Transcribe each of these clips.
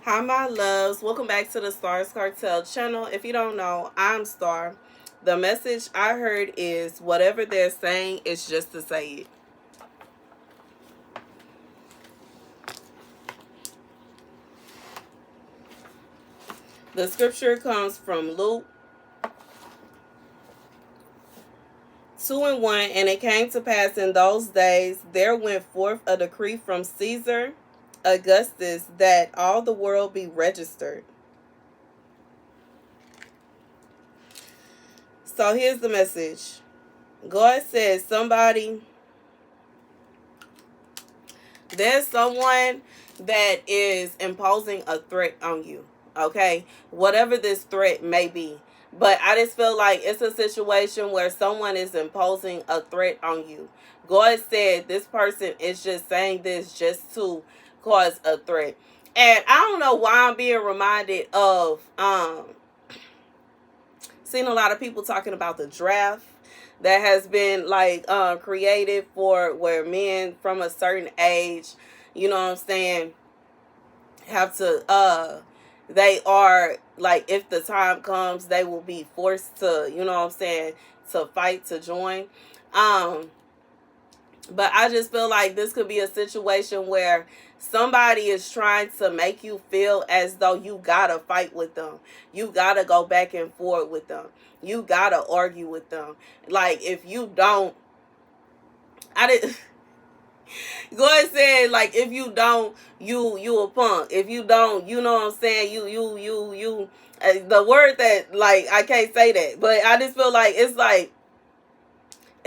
Hi, my loves. Welcome back to the Starscartel channel. If you don't know, I'm Star. The message I heard is whatever they're saying is just to say it. The scripture comes from Luke 2:1. And it came to pass in those days, there went forth a decree from Caesar Augustus that all the world be registered. So here's the message. God says there's someone that is imposing a threat on you, okay? Whatever this threat may be. But I just feel like it's a situation where someone is imposing a threat on you. God said this person is just saying this just to cause a threat. And I don't know why I'm being reminded of seen a lot of people talking about the draft that has been created for where men from a certain age, you know what I'm saying, have to they are like, if the time comes, they will be forced to, you know what I'm saying, to fight to join. But I just feel like this could be a situation where somebody is trying to make you feel as though you gotta fight with them. You gotta go back and forth with them. You gotta argue with them. Like, if you don't, I did. God said, like, if you don't, you a punk. If you don't, you know what I'm saying, you. The word that, like, I can't say that, but I just feel like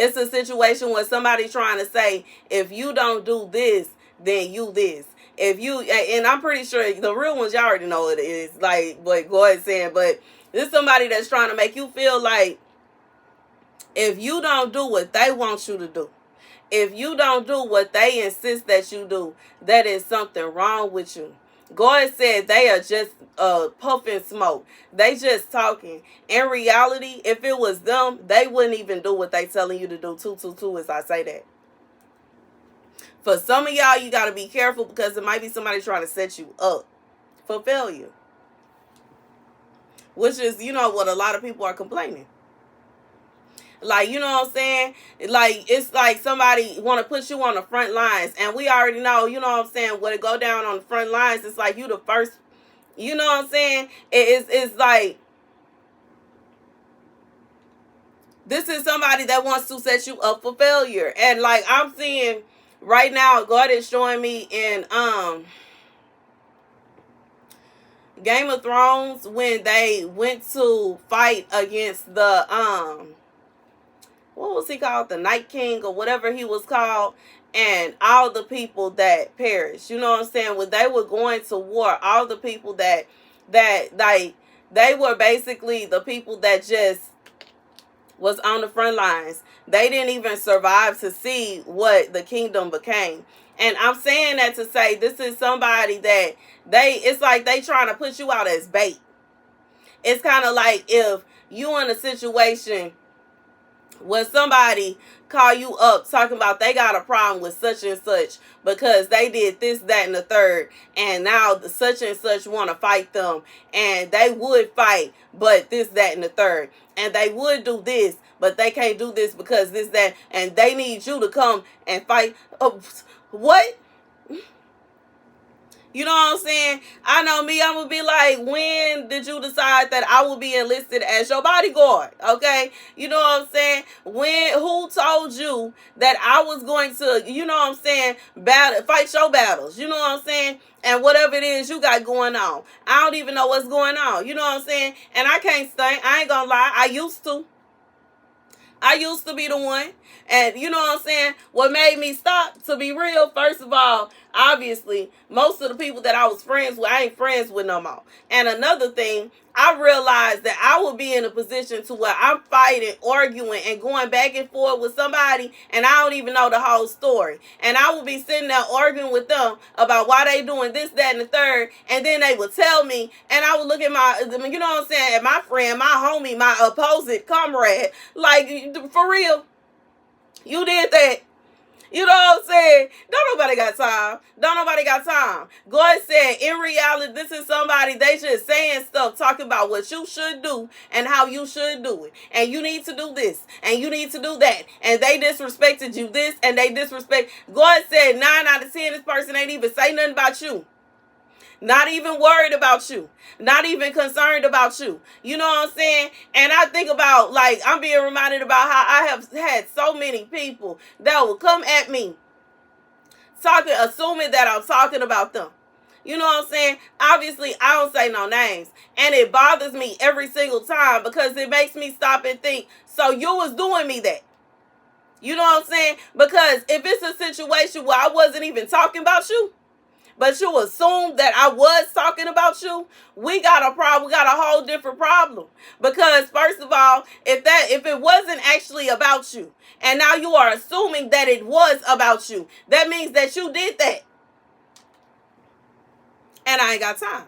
it's a situation where somebody's trying to say, if you don't do this, then you this. If you, and I'm pretty sure the real ones, y'all already know it is, like what God saying, but this is somebody that's trying to make you feel like if you don't do what they want you to do, if you don't do what they insist that you do, that is something wrong with you. God said they are just puffing smoke. They just talking. In reality, if it was them, they wouldn't even do what they telling you to do. Two, as I say that. For some of y'all, you got to be careful because it might be somebody trying to set you up for failure. Which is, you know, what a lot of people are complaining. Like, you know what I'm saying? Like, it's like somebody want to put you on the front lines. And we already know, you know what I'm saying, when it go down on the front lines, it's like you the first, you know what I'm saying? It's like, this is somebody that wants to set you up for failure. And like, I'm seeing right now, God is showing me in Game of Thrones, when they went to fight against the what was he called? The Night King or whatever he was called. And all the people that perished. You know what I'm saying? When they were going to war, all the people that like, they were basically the people that just was on the front lines. They didn't even survive to see what the kingdom became. And I'm saying that to say this is somebody that it's like they trying to put you out as bait. It's kind of like if you in a situation when somebody call you up talking about they got a problem with such and such because they did this, that, and the third, and now the such and such want to fight them, and they would fight, but this, that, and the third, and they would do this, but they can't do this because this, that, and they need you to come and fight. What? You know what I'm saying? I know me, I'm going to be like, when did you decide that I will be enlisted as your bodyguard? Okay? You know what I'm saying? Who told you that I was going to, you know what I'm saying, fight your battles? You know what I'm saying? And whatever it is you got going on. I don't even know what's going on. You know what I'm saying? And I can't stay. I ain't going to lie. I used to be the one. And you know what I'm saying? What made me stop, to be real, first of all, obviously, most of the people that I was friends with, I ain't friends with no more. And another thing, I realized that I would be in a position to where I'm fighting, arguing, and going back and forth with somebody, and I don't even know the whole story. And I would be sitting there arguing with them about why they doing this, that, and the third, and then they would tell me, and I would look at my, you know what I'm saying, at my friend, my homie, my opposite comrade, like, for real, you did that. You know what I'm saying? Don't nobody got time. Don't nobody got time. God said, in reality, this is somebody, they just saying stuff, talking about what you should do and how you should do it. And you need to do this. And you need to do that. And they disrespected you this and they disrespect. God said 9 out of 10, this person ain't even say nothing about you. Not even worried about you. Not even concerned about you. You know what I'm saying? And I think about, like, I'm being reminded about how I have had so many people that will come at me talking, assuming that I'm talking about them. You know what I'm saying? Obviously, I don't say no names. And it bothers me every single time because it makes me stop and think, so you was doing me that. You know what I'm saying? Because if it's a situation where I wasn't even talking about you, but you assume that I was talking about you, we got a problem. We got a whole different problem. Because first of all, if it wasn't actually about you, and now you are assuming that it was about you, that means that you did that. And I ain't got time.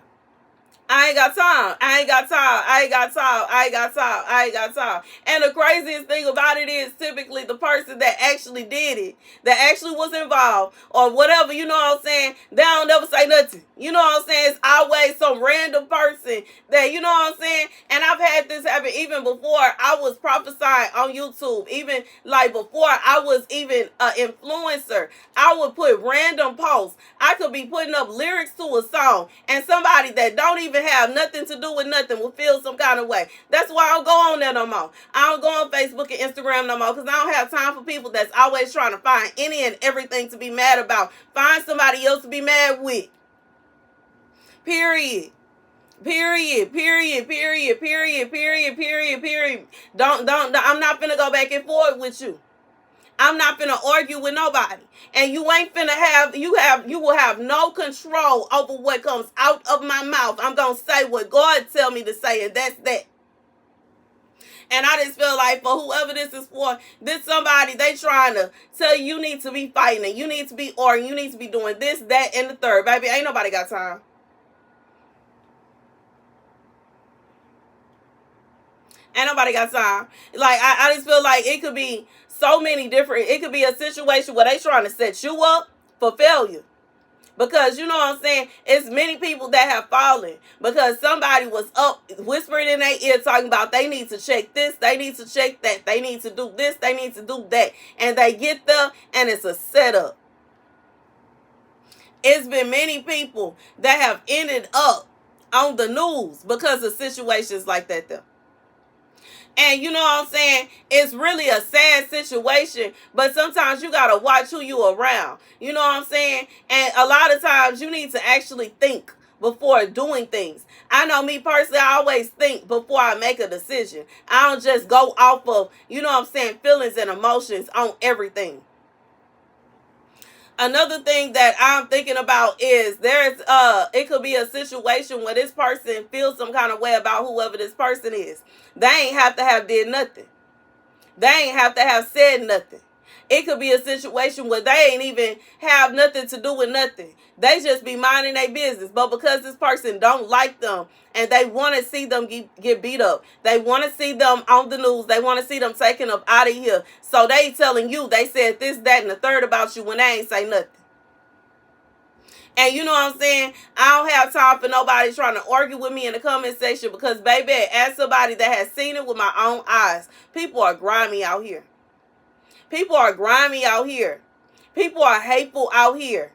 I ain't got time. I ain't got time. I ain't got time. I ain't got time. I ain't got time. And the craziest thing about it is typically the person that actually did it, that actually was involved or whatever, you know what I'm saying, they don't never say nothing. You know what I'm saying? It's always some random person that, you know what I'm saying? And I've had this happen even before I was prophesying on YouTube. Even like before I was even an influencer. I would put random posts. I could be putting up lyrics to a song and somebody that don't even have nothing to do with nothing will feel some kind of way. That's why I don't go on there no more. I don't go on Facebook and Instagram no more because I don't have time for people that's always trying to find any and everything to be mad about. Find somebody else to be mad with. Period. Period. Period. Period. Period. Period. Period. Period. Don't. I'm not finna go back and forth with you. I'm not finna argue with nobody. And you ain't finna have, you will have no control over what comes out of my mouth. I'm gonna say what God tell me to say, and that's that. And I just feel like for whoever this is for, this somebody, they trying to tell you need to be fighting and you need to be arguing, you need to be doing this, that, and the third. Baby, ain't nobody got time. Ain't nobody got time. Like, I just feel like it could be so many different, it could be a situation where they trying to set you up for failure. Because, you know what I'm saying, it's many people that have fallen because somebody was up whispering in their ear talking about they need to check this, they need to check that, they need to do this, they need to do that. And they get there and it's a setup. It's been many people that have ended up on the news because of situations like that though. And you know what I'm saying? It's really a sad situation, but sometimes you got to watch who you around. You know what I'm saying? And a lot of times you need to actually think before doing things. I know me personally, I always think before I make a decision. I don't just go off of, you know what I'm saying, feelings and emotions on everything. Another thing that I'm thinking about is it could be a situation where this person feels some kind of way about whoever this person is. They ain't have to have did nothing. They ain't have to have said nothing. It could be a situation where they ain't even have nothing to do with nothing. They just be minding their business. But because this person don't like them and they want to see them get beat up, they want to see them on the news, they want to see them taken up out of here. So they telling you, they said this, that, and the third about you when they ain't say nothing. And you know what I'm saying? I don't have time for nobody trying to argue with me in the comment section because, baby, as somebody that has seen it with my own eyes, people are grimy out here. People are grimy out here. People are hateful out here.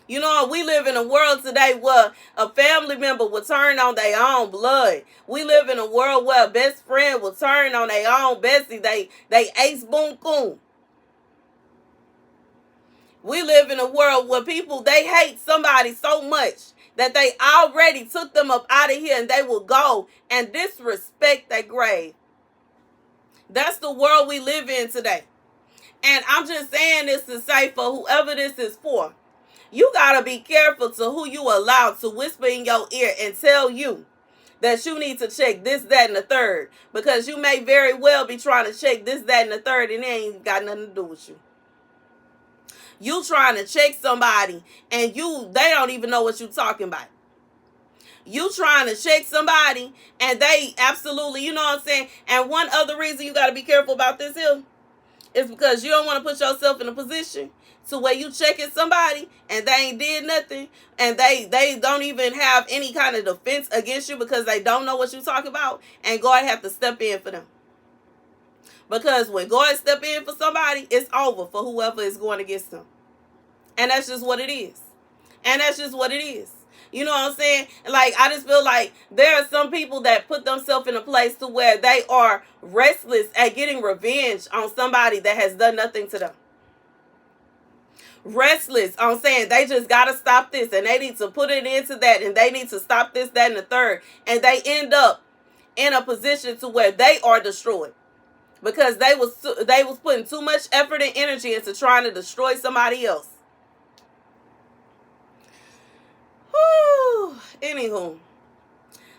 You know, we live in a world today where a family member will turn on their own blood. We live in a world where a best friend will turn on their own bestie. They ace boom coon. We live in a world where people, they hate somebody so much that they already took them up out of here and they will go and disrespect their grave. That's the world we live in today. And I'm just saying this to say for whoever this is for, you got to be careful to who you allow to whisper in your ear and tell you that you need to check this, that, and the third. Because you may very well be trying to check this, that, and the third and it ain't got nothing to do with you. You trying to check somebody and they don't even know what you're talking about. You trying to check somebody and they absolutely, you know what I'm saying? And one other reason you got to be careful about this here It's because you don't want to put yourself in a position to where you checking somebody and they ain't did nothing, and they don't even have any kind of defense against you because they don't know what you talk about, and God have to step in for them. Because when God step in for somebody, it's over for whoever is going against them. And that's just what it is. And that's just what it is. You know what I'm saying? Like, I just feel like there are some people that put themselves in a place to where they are restless at getting revenge on somebody that has done nothing to them. Restless on saying they just got to stop this and they need to put it into that and they need to stop this, that, and the third. And they end up in a position to where they are destroyed because they was putting too much effort and energy into trying to destroy somebody else. Whew. Anywho,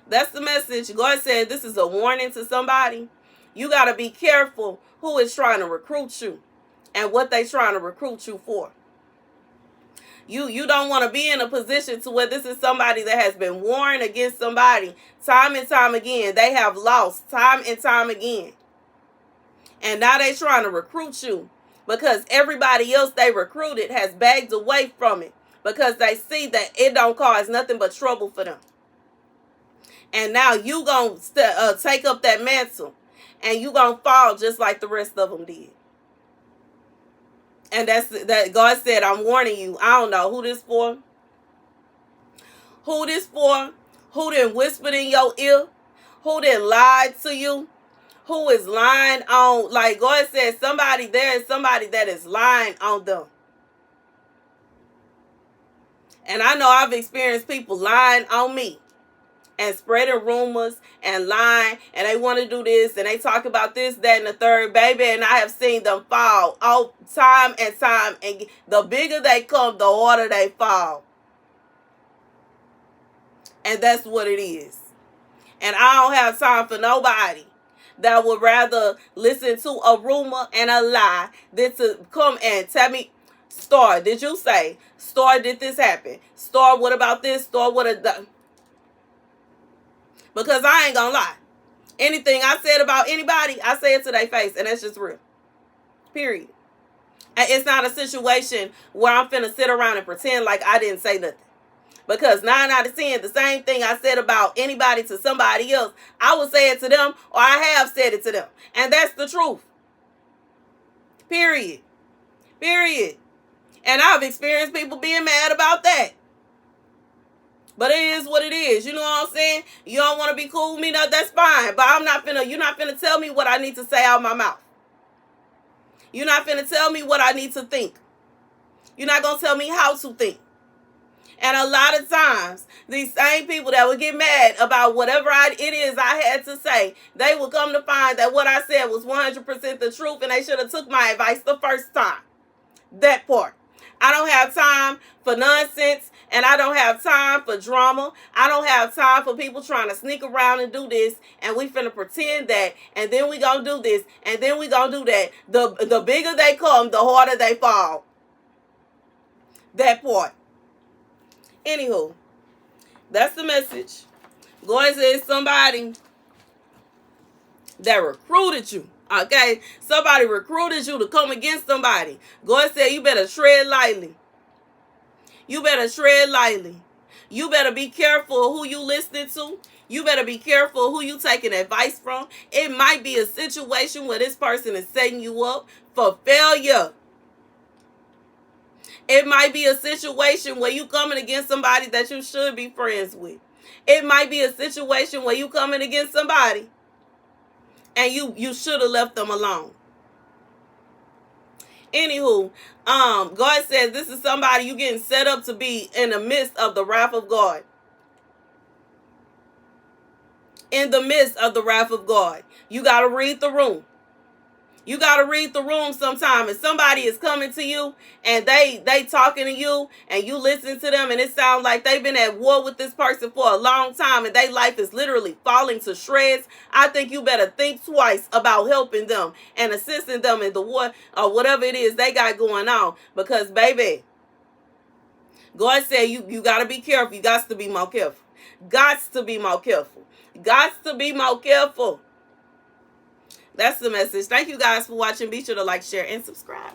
that's the message. God said this is a warning to somebody. You got to be careful who is trying to recruit you and what they trying to recruit you for. You don't want to be in a position to where this is somebody that has been warned against somebody time and time again. They have lost time and time again. And now they trying to recruit you because everybody else they recruited has backed away from it because they see that it don't cause nothing but trouble for them. And now you going to take up that mantle and you going to fall just like the rest of them did. And that God said, I'm warning you. I don't know who this for. Who this for? Who done whispered in your ear? Who done lied to you? Who is lying on, like God said, there is somebody that is lying on them. And I know I've experienced people lying on me and spreading rumors and lying, and they want to do this and they talk about this, that, and the third, baby, and I have seen them fall all time and time, and the bigger they come, the harder they fall. And that's what it is. And I don't have time for nobody that would rather listen to a rumor and a lie than to come and tell me, Star, did you say? Star, did this happen? Star, what about this? Star, what a... Because I ain't gonna lie. Anything I said about anybody, I say it to their face, and that's just real. Period. And it's not a situation where I'm finna sit around and pretend like I didn't say nothing. Because 9 out of 10, the same thing I said about anybody to somebody else, I will say it to them, or I have said it to them. And that's the truth. Period. Period. And I've experienced people being mad about that. But it is what it is. You know what I'm saying? You don't want to be cool with me? No, that's fine. But you're not finna tell me what I need to say out of my mouth. You're not finna tell me what I need to think. You're not going to tell me how to think. And a lot of times, these same people that would get mad about whatever it is I had to say, they will come to find that what I said was 100% the truth, and they should have took my advice the first time. That part. I don't have time for nonsense, and I don't have time for drama. I don't have time for people trying to sneak around and do this, and we finna pretend that, and then we gonna do this, and then we gonna do that. The bigger they come, the harder they fall. That part. Anywho, that's the message. God says somebody that recruited you. Okay, somebody recruited you to come against somebody. God said you better tread lightly. You better tread lightly. You better be careful who you listening to. You better be careful who you taking advice from. It might be a situation where this person is setting you up for failure. It might be a situation where you coming against somebody that you should be friends with. It might be a situation where you coming against somebody and you should have left them alone. Anywho, God says this is somebody you getting set up to be in the midst of the wrath of God. In the midst of the wrath of God. You got to read the room. You got to read the room sometime. If somebody is coming to you and they talking to you and you listen to them and it sounds like they've been at war with this person for a long time and their life is literally falling to shreds, I think you better think twice about helping them and assisting them in the war or whatever it is they got going on. Because, baby, God said you got to be careful. You got to be more careful. Got to be more careful. Got to be more careful. That's the message. Thank you guys for watching. Be sure to like, share, and subscribe.